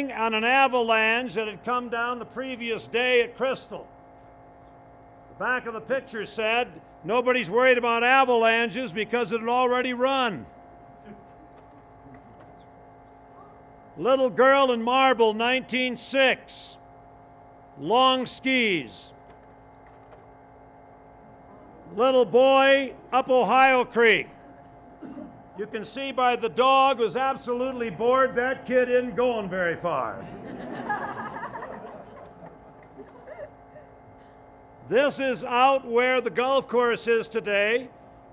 blaming on an avalanche that had come down the previous day at Crystal. The back of the picture said, nobody's worried about avalanches because it had already run. Little girl in Marble, 1906. Long skis. Little boy up Ohio Creek. You can see by the dog was absolutely bored. That kid isn't going very far. This is out where the golf course is today.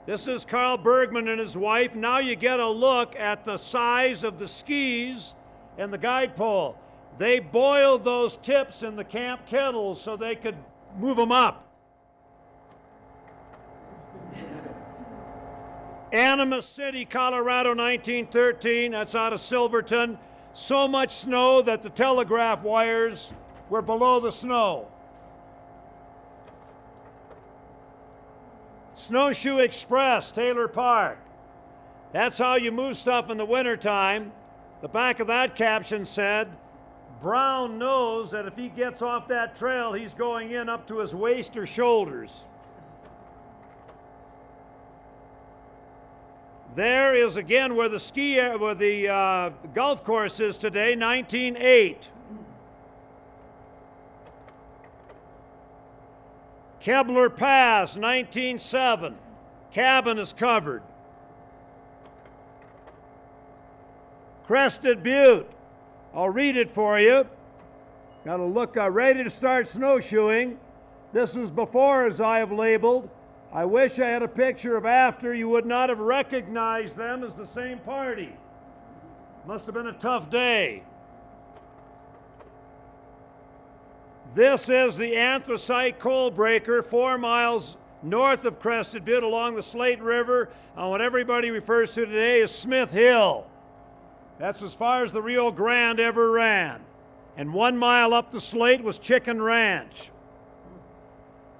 This is Carl Bergman and his wife. Now you get a look at the size of the skis and the guide pole. They boiled those tips in the camp kettles so they could move them up. Animas City, Colorado, 1913. That's out of Silverton. So much snow that the telegraph wires were below the snow. Snowshoe Express, Taylor Park. That's how you move stuff in the wintertime. The back of that caption said, Brown knows that if he gets off that trail, he's going in up to his waist or shoulders. There is again where the golf course is today, 1908. Kebler Pass, 1907. Cabin is covered. Crested Butte. I'll read it for you. Got to look ready to start snowshoeing. This is before, as I have labeled. I wish I had a picture of after. You would not have recognized them as the same party. Must have been a tough day. This is the anthracite coal breaker 4 miles north of Crested Butte along the Slate River on what everybody refers to today as Smith Hill. That's as far as the Rio Grande ever ran. And 1 mile up the Slate was Chicken Ranch.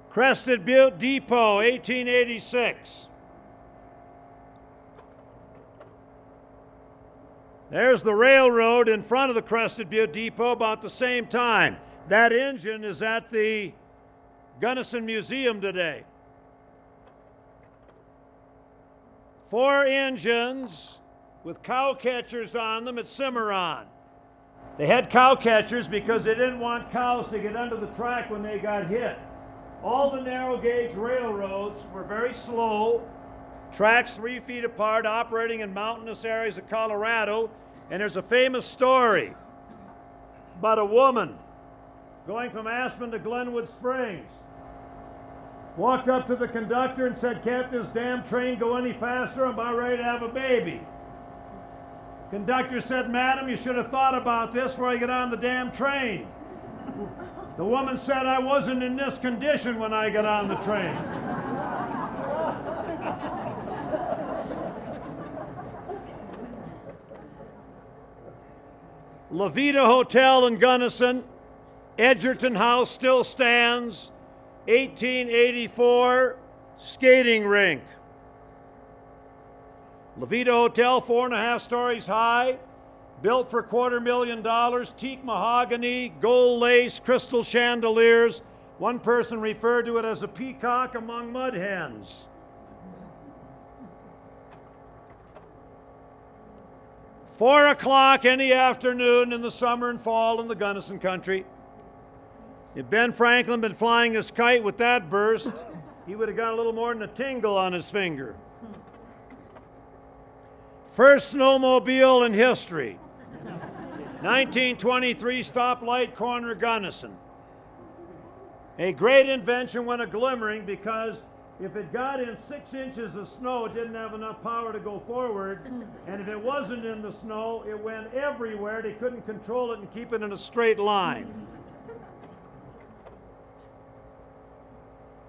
Crested Butte Depot, 1886. There's the railroad in front of the Crested Butte Depot about the same time. That engine is at the Gunnison Museum today. 4 engines with cow catchers on them at Cimarron. They had cow catchers because they didn't want cows to get under the track when they got hit. All the narrow gauge railroads were very slow, tracks 3 feet apart, operating in mountainous areas of Colorado. And there's a famous story about a woman going from Aspen to Glenwood Springs. Walked up to the conductor and said, "Can't this damn train go any faster? I'm about ready to have a baby." Conductor said, "Madam, you should have thought about this before you get on the damn train." The woman said, "I wasn't in this condition when I got on the train." La Vida Hotel in Gunnison, Edgerton House still stands, 1884 skating rink. La Vida Hotel, 4.5 stories high, built for $250,000, teak mahogany, gold lace, crystal chandeliers. One person referred to it as a peacock among mud hens. Four o'clock any afternoon in the summer and fall in the Gunnison country. If Ben Franklin been flying his kite with that burst, he would have got a little more than a tingle on his finger. First snowmobile in history. 1923 stoplight corner Gunnison. A great invention when a glimmering, because if it got in 6 inches of snow, it didn't have enough power to go forward. And if it wasn't in the snow, it went everywhere. They couldn't control it and keep it in a straight line.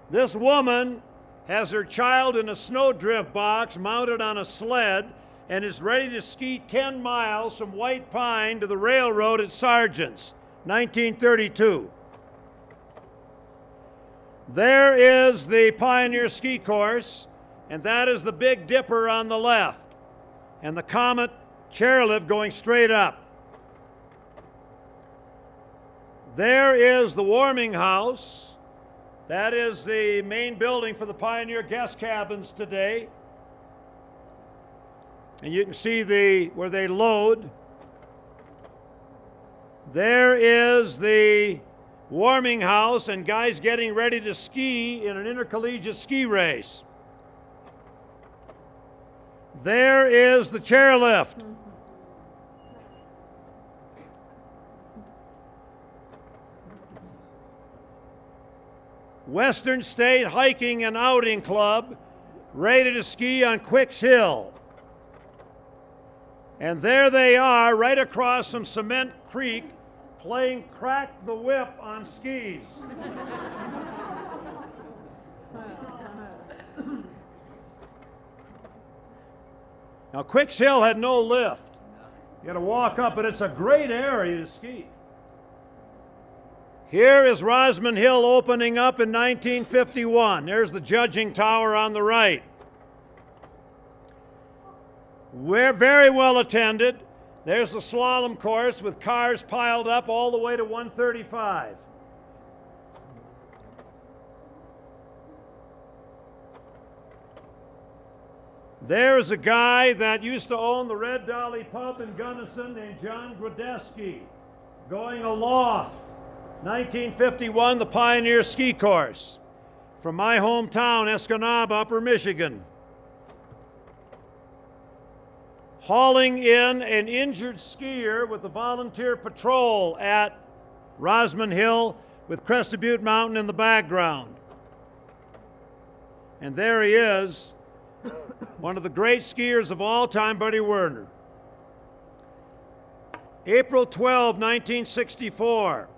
This woman has her child in a snowdrift box mounted on a sled and is ready to ski 10 miles from White Pine to the railroad at Sargent's, 1932. There is the Pioneer Ski Course, and that is the Big Dipper on the left, and the Comet chairlift going straight up. There is the warming house. That is the main building for the Pioneer guest cabins today. And you can see where they load. There is the warming house and guys getting ready to ski in an intercollegiate ski race. There is the chairlift. Western State Hiking and Outing Club, ready to ski on Quicks Hill. And there they are, right across from Cement Creek, playing Crack the Whip on skis. Now, Quicks Hill had no lift. You got to walk up, but it's a great area to ski. Here is Rosamond Hill opening up in 1951. There's the judging tower on the right. We're very well attended. There's the slalom course with cars piled up all the way to 135. There's a guy that used to own the Red Dolly Pub in Gunnison named John Grodesky, going aloft. 1951, the Pioneer Ski Course from my hometown, Escanaba, Upper Michigan. Hauling in an injured skier with the volunteer patrol at Rosamond Hill with Crested Butte Mountain in the background. And there he is, one of the great skiers of all time, Buddy Werner. April 12, 1964.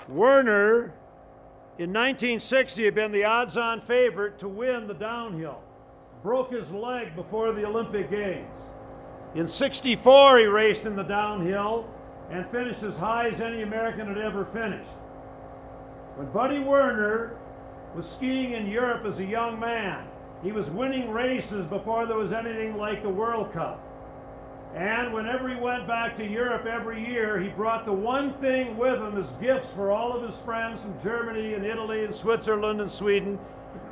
Werner, in 1960, had been the odds-on favorite to win the downhill. Broke his leg before the Olympic Games. In 64, he raced in the downhill and finished as high as any American had ever finished. When Buddy Werner was skiing in Europe as a young man, he was winning races before there was anything like the World Cup. And whenever he went back to Europe every year, he brought the one thing with him as gifts for all of his friends from Germany and Italy and Switzerland and Sweden.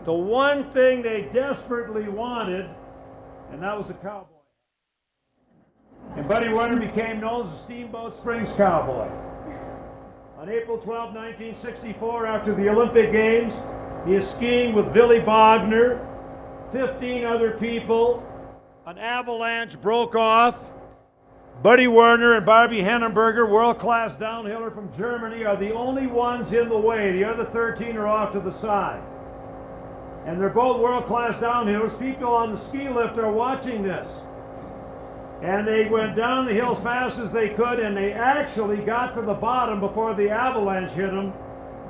The one thing they desperately wanted, and that was a cowboy. And Buddy Werner became known as the Steamboat Springs Cowboy. On April 12, 1964, after the Olympic Games, he is skiing with Willy Bogner, 15 other people. An avalanche broke off. Buddy Werner and Barbie Hennenberger, world-class downhiller from Germany, are the only ones in the way. The other 13 are off to the side. And they're both world-class downhillers. People on the ski lift are watching this. And they went down the hill as fast as they could, and they actually got to the bottom before the avalanche hit them.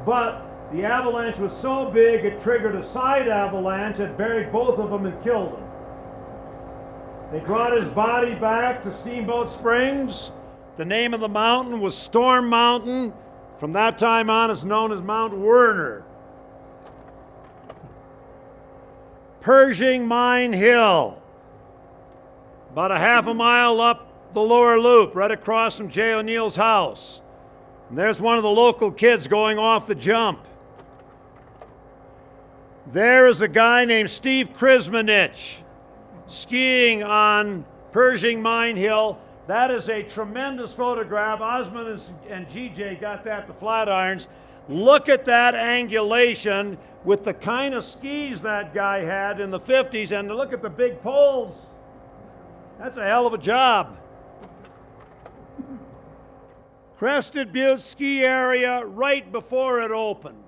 But the avalanche was so big, it triggered a side avalanche that buried both of them and killed them. They brought his body back to Steamboat Springs. The name of the mountain was Storm Mountain. From that time on, it's known as Mount Werner. Pershing Mine Hill, about a half a mile up the lower loop, right across from Jay O'Neill's house. And there's one of the local kids going off the jump. There is a guy named Steve Krismanich skiing on Pershing Mine Hill. That is a tremendous photograph. Osmond and GJ got that to Flatirons. Look at that angulation with the kind of skis that guy had in the 50s, and look at the big poles. That's a hell of a job. Crested Butte ski area right before it opened.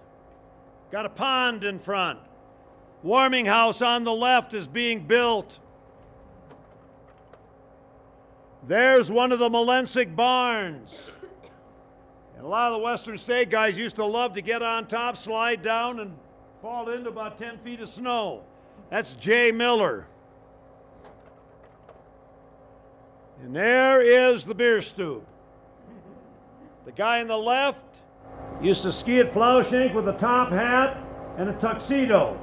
Got a pond in front. Warming house on the left is being built. There's one of the Molensic barns. And a lot of the Western State guys used to love to get on top, slide down, and fall into about 10 feet of snow. That's Jay Miller. And there is the beer stube. The guy on the left used to ski at Flouschink with a top hat and a tuxedo.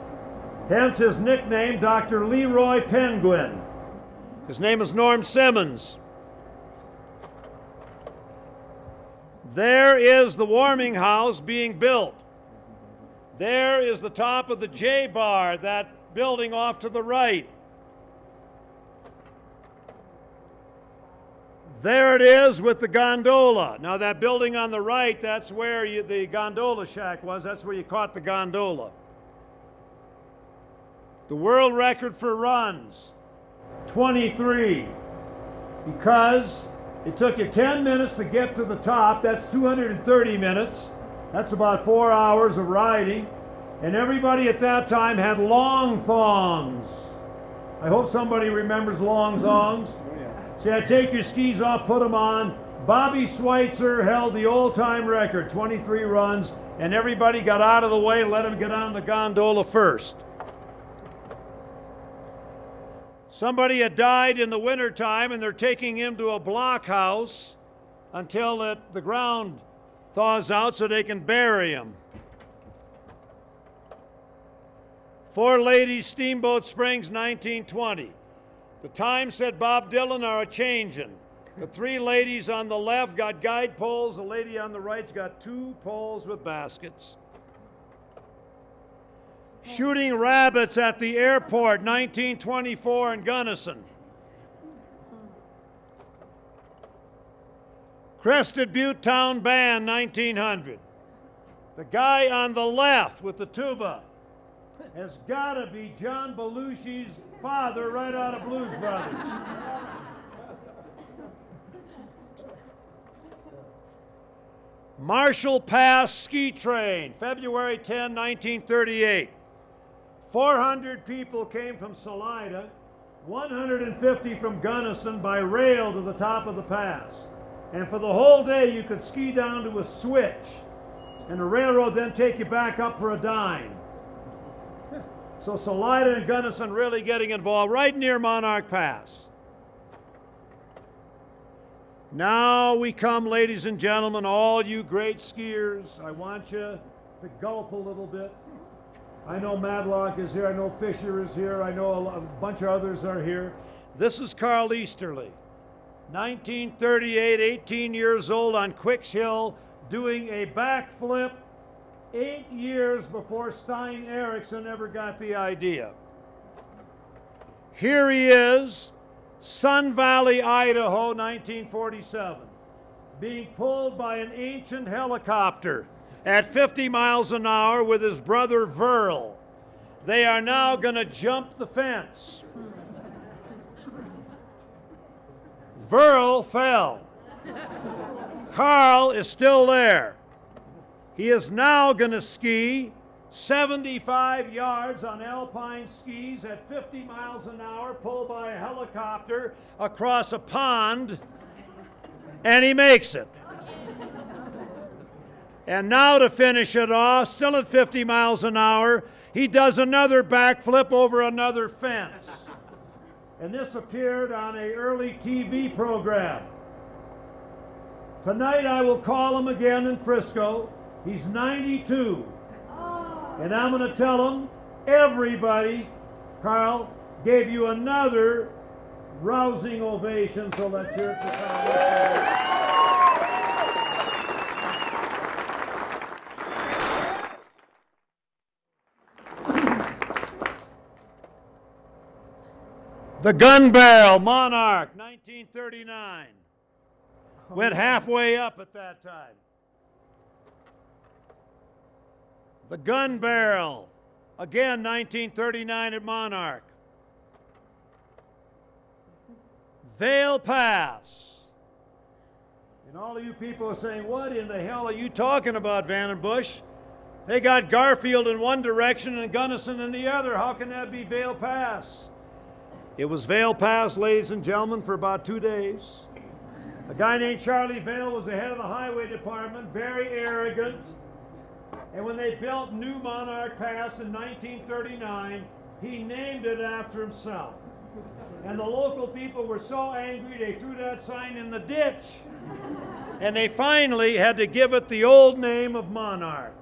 Hence his nickname, Dr. Leroy Penguin. His name is Norm Simmons. There is the warming house being built. There is the top of the J bar, that building off to the right. There it is with the gondola. Now that building on the right, that's where the gondola shack was. That's where you caught the gondola. The world record for runs, 23. Because it took you 10 minutes to get to the top. That's 230 minutes. That's about 4 hours of riding. And everybody at that time had long thongs. I hope somebody remembers long thongs. So you take your skis off, put them on. Bobby Schweitzer held the all-time record, 23 runs, and everybody got out of the way and let him get on the gondola first. Somebody had died in the wintertime, and they're taking him to a blockhouse until the ground thaws out so they can bury him. Four Ladies Steamboat Springs, 1920. The Times said Bob Dylan are a-changin'. The three ladies on the left got guide poles. The lady on the right's got two poles with baskets. Shooting rabbits at the airport, 1924 in Gunnison. Crested Butte Town Band, 1900. The guy on the left with the tuba has got to be John Belushi's father right out of Blues Brothers. Marshall Pass Ski Train, February 10, 1938. 400 people came from Salida, 150 from Gunnison by rail to the top of the pass. And for the whole day you could ski down to a switch, and the railroad then take you back up for a dime. So Salida and Gunnison really getting involved right near Monarch Pass. Now we come, ladies and gentlemen, all you great skiers. I want you to gulp a little bit. I know Madlock is here. I know Fisher is here. I know a bunch of others are here. This is Carl Easterly, 1938, 18 years old on Quicks Hill, doing a backflip 8 years before Stein Erikson ever got the idea. Here he is, Sun Valley, Idaho, 1947, being pulled by an ancient helicopter at 50 miles an hour with his brother Verl. They are now going to jump the fence. Verl fell. Carl is still there. He is now going to ski 75 yards on alpine skis at 50 miles an hour, pulled by a helicopter across a pond, and he makes it. And now to finish it off, still at 50 miles an hour, he does another backflip over another fence. And this appeared on an early TV program. Tonight I will call him again in Frisco. He's 92. And I'm going to tell him, everybody, Carl, gave you another rousing ovation, so let's hear it for Carl. The Gun Barrel, Monarch, 1939. Went halfway up at that time. The Gun Barrel, again 1939 at Monarch. Vail Pass. And all of you people are saying, what in the hell are you talking about, Vandenbusche? They got Garfield in one direction and Gunnison in the other. How can that be Vail Pass? It was Vail Pass, ladies and gentlemen, for about 2 days. A guy named Charlie Vail was the head of the highway department, very arrogant. And when they built New Monarch Pass in 1939, he named it after himself. And the local people were so angry they threw that sign in the ditch. And they finally had to give it the old name of Monarch.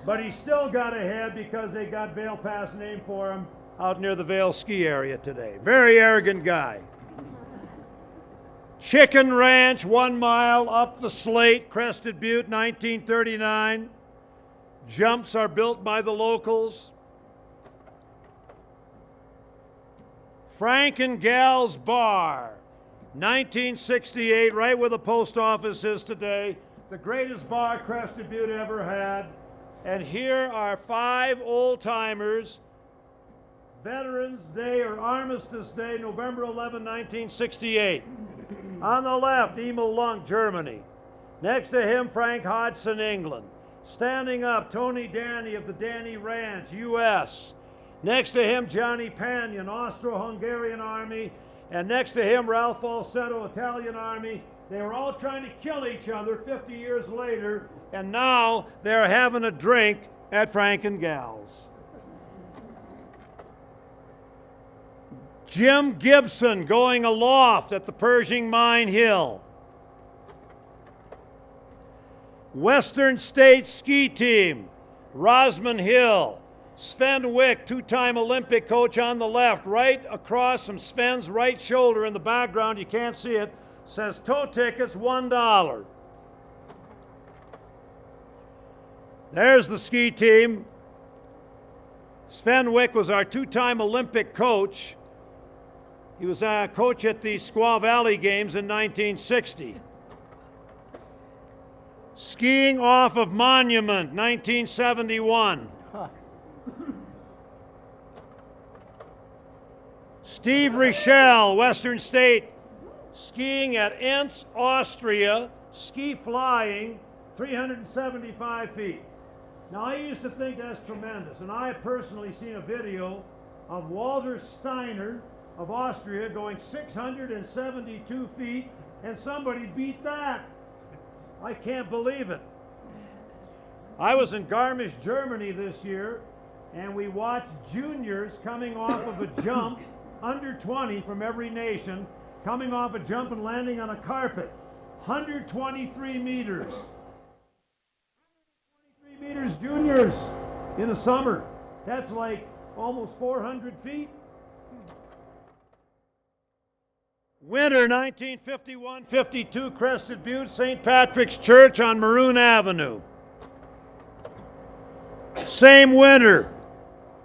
But he still got ahead because they got Vail Pass named for him out near the Vail ski area today. Very arrogant guy. Chicken Ranch, 1 mile up the Slate, Crested Butte, 1939. Jumps are built by the locals. Frank and Gal's Bar, 1968, right where the post office is today. The greatest bar Crested Butte ever had. And here are 5 old-timers. Veterans Day or Armistice Day, November 11, 1968. On the left, Emil Lunk, Germany. Next to him, Frank Hodgson, England. Standing up, Tony Danny of the Danny Ranch, U.S. Next to him, Johnny Panion, Austro-Hungarian Army. And next to him, Ralph Falsetto, Italian Army. They were all trying to kill each other 50 years later, and now they're having a drink at Frank and Gal's. Jim Gibson going aloft at the Pershing Mine Hill. Western States Ski Team, Rosman Hill. Sven Wick, 2-time Olympic coach on the left, right across from Sven's right shoulder in the background, you can't see it, says tow tickets $1. There's the ski team. Sven Wick was our 2-time Olympic coach. He was a coach at the Squaw Valley Games in 1960. Skiing off of Monument, 1971. Steve Richel, Western State, skiing at Enns, Austria, ski flying, 375 feet. Now, I used to think that's tremendous, and I have personally seen a video of Walter Steiner of Austria going 672 feet, and somebody beat that. I can't believe it. I was in Garmisch, Germany this year, and we watched juniors coming off of a jump, under 20 from every nation, coming off a jump and landing on a carpet. 123 meters. 123 meters juniors in the summer. That's like almost 400 feet. Winter 1951-52, Crested Butte, St. Patrick's Church on Maroon Avenue. Same winter,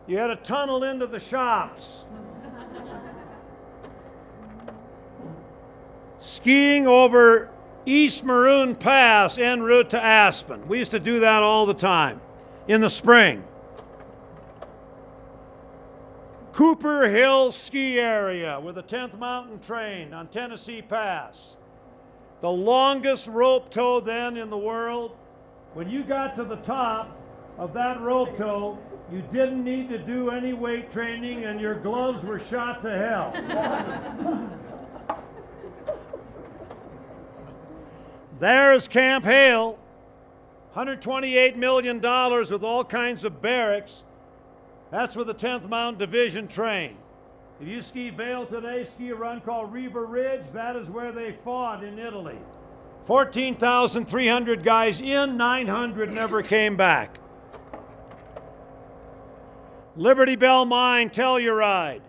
you had a tunnel into the shops. Skiing over East Maroon Pass en route to Aspen. We used to do that all the time in the spring. Cooper Hill Ski Area with the 10th Mountain Train on Tennessee Pass. The longest rope tow then in the world. When you got to the top of that rope tow, you didn't need to do any weight training and your gloves were shot to hell. There's Camp Hale, $128 million with all kinds of barracks. That's with the 10th Mountain Division train. If you ski Vail today, ski a run called Riva Ridge, that is where they fought in Italy. 14,300 guys in, 900 never came back. Liberty Bell Mine Telluride.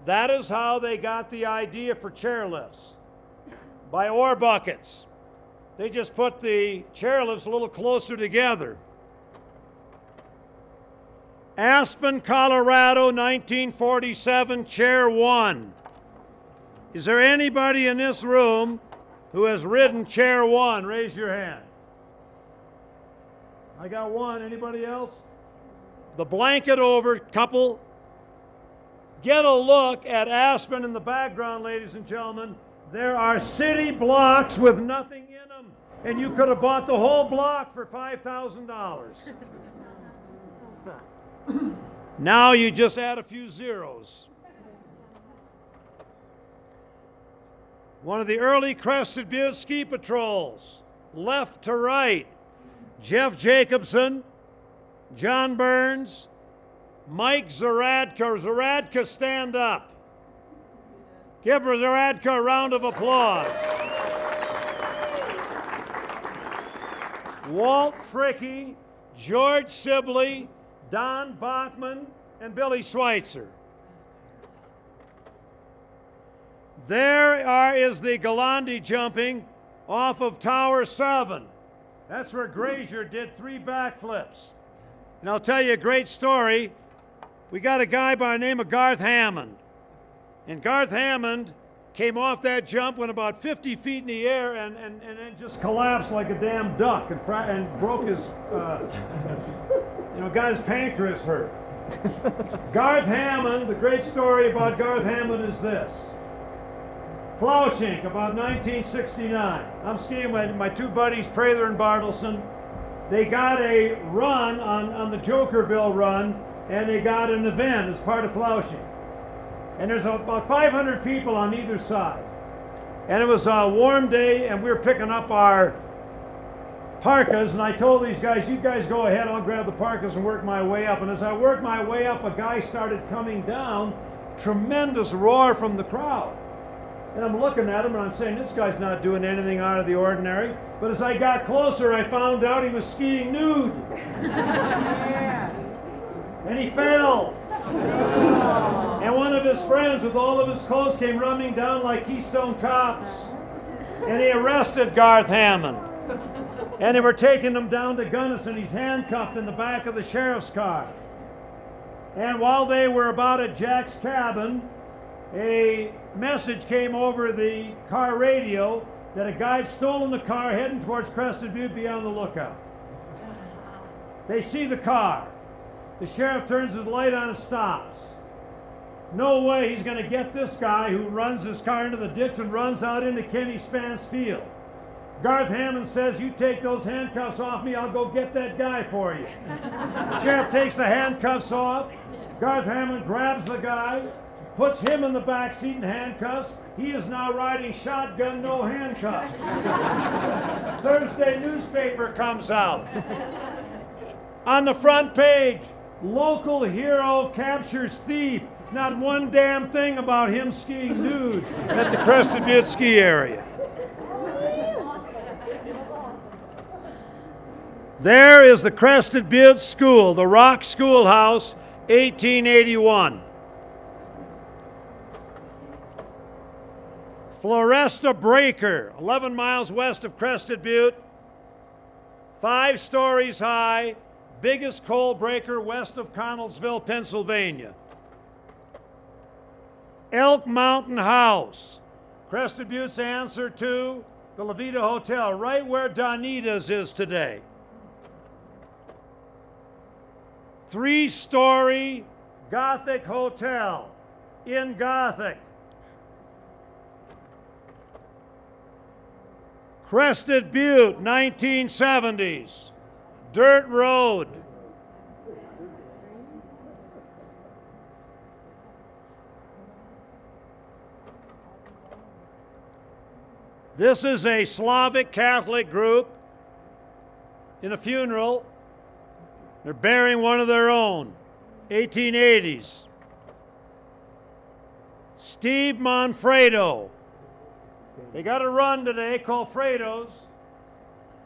That is how they got the idea for chairlifts, by ore buckets. They just put the chairlifts a little closer together. Aspen, Colorado, 1947, Chair 1. Is there anybody in this room who has ridden Chair 1? Raise your hand. I got one. Anybody else? The blanket over couple. Get a look at Aspen in the background, ladies and gentlemen. There are city blocks with nothing in them, and you could have bought the whole block for $5,000. Now you just add a few zeros. One of the early Crested Butte ski patrols, left to right, Jeff Jacobson, John Burns, Mike Zaradka. Zaradka, stand up. Give Zaradka a round of applause. Walt Fricke, George Sibley, Don Bachman, and Billy Schweitzer. Is the Galandi jumping off of Tower 7. That's where Grazier did 3 backflips. And I'll tell you a great story. We got a guy by the name of Garth Hammond. And Garth Hammond came off that jump, went about 50 feet in the air, and then just collapsed like a damn duck and broke his, got his pancreas hurt. Garth Hammond, the great story about Garth Hammond is this. Flushing, about 1969. I'm skiing with my 2 buddies, Prather and Bartleson. They got a run on the Jokerville run, and they got an event as part of Flushing. And there's about 500 people on either side. And it was a warm day, and we were picking up our parkas, and I told these guys, you guys go ahead, I'll grab the parkas and work my way up. And as I worked my way up, a guy started coming down, tremendous roar from the crowd. And I'm looking at him and I'm saying, this guy's not doing anything out of the ordinary. But as I got closer, I found out he was skiing nude. And he fell. And one of his friends with all of his clothes came running down like Keystone Cops. And he arrested Garth Hammond. And they were taking him down to Gunnison. He's handcuffed in the back of the sheriff's car. And while they were about at Jack's cabin, a message came over the car radio that a guy'd stolen the car heading towards Crested Butte. Be on the lookout. They see the car. The sheriff turns his light on and stops. No way he's going to get this guy who runs his car into the ditch and runs out into Kenny Span's field. Garth Hammond says, you take those handcuffs off me, I'll go get that guy for you. The sheriff takes the handcuffs off. Garth Hammond grabs the guy, puts him in the back seat in handcuffs. He is now riding shotgun, no handcuffs. Thursday newspaper comes out. On the front page, local hero captures thief. Not one damn thing about him skiing nude at the Crested Butte ski area. There is the Crested Butte School, the Rock Schoolhouse, 1881. Floresta Breaker, 11 miles west of Crested Butte, 5 stories high, biggest coal breaker west of Connellsville, Pennsylvania. Elk Mountain House, Crested Butte's answer to the La Vida Hotel, right where Donita's is today. 3-story Gothic hotel in Gothic. Crested Butte, 1970s. Dirt road. This is a Slavic Catholic group in a funeral. They're burying one of their own, 1880s. Steve Manfredo. They got a run today called Fredo's.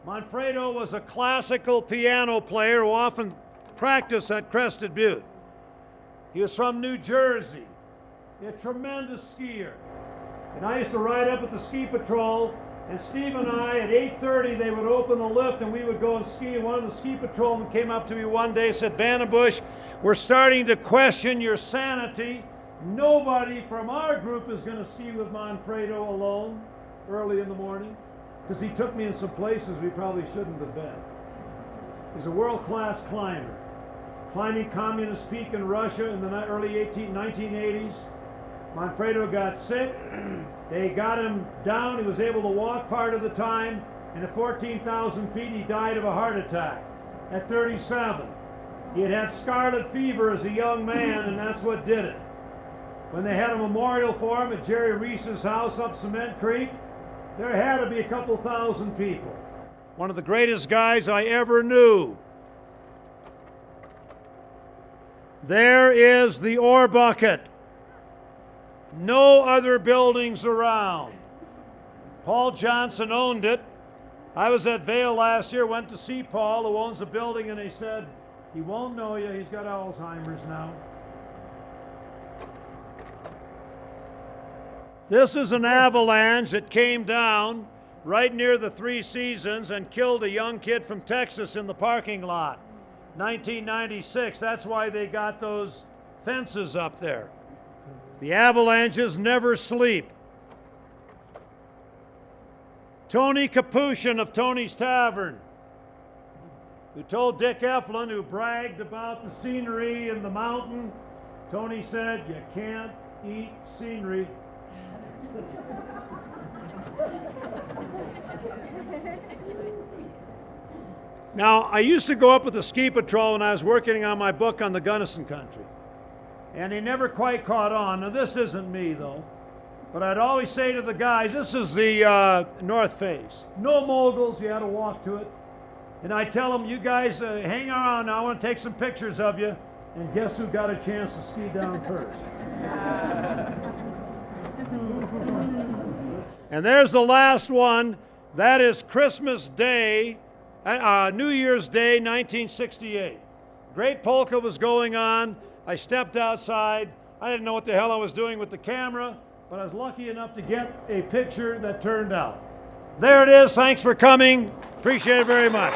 Manfredo was a classical piano player who often practiced at Crested Butte. He was from New Jersey, a tremendous skier. And I used to ride up at the ski patrol, and Steve and I, at 8:30, they would open the lift and we would go and ski. And one of the ski patrolmen came up to me one day and said, Vandenbusche, we're starting to question your sanity. Nobody from our group is going to ski with Manfredo alone early in the morning, because he took me in some places we probably shouldn't have been. He's a world-class climber, climbing Communist Peak in Russia in the early 1980s. Manfredo got sick. They got him down. He was able to walk part of the time, and at 14,000 feet he died of a heart attack at 37. He had had scarlet fever as a young man, and that's what did it. When they had a memorial for him at Jerry Reese's house up Cement Creek, there had to be a couple thousand people. One of the greatest guys I ever knew. There is the ore bucket. No other buildings around. Paul Johnson owned it. I was at Vail last year, went to see Paul, who owns the building, and they said, he won't know you, he's got Alzheimer's now. This is an avalanche that came down right near the Three Seasons and killed a young kid from Texas in the parking lot. 1996. That's why they got those fences up there. The avalanches never sleep. Tony Capuchin of Tony's Tavern, who told Dick Eflin, who bragged about the scenery in the mountain, Tony said, "You can't eat scenery." Now, I used to go up with the ski patrol when I was working on my book on the Gunnison country, and he never quite caught on. Now, this isn't me, though, but I'd always say to the guys, this is the North Face. No moguls, you had to walk to it. And I tell them, you guys hang around now, I want to take some pictures of you, and guess who got a chance to ski down first? And there's the last one. That is Christmas Day, New Year's Day, 1968. Great polka was going on. I stepped outside. I didn't know what the hell I was doing with the camera, but I was lucky enough to get a picture that turned out. There it is. Thanks for coming. Appreciate it very much.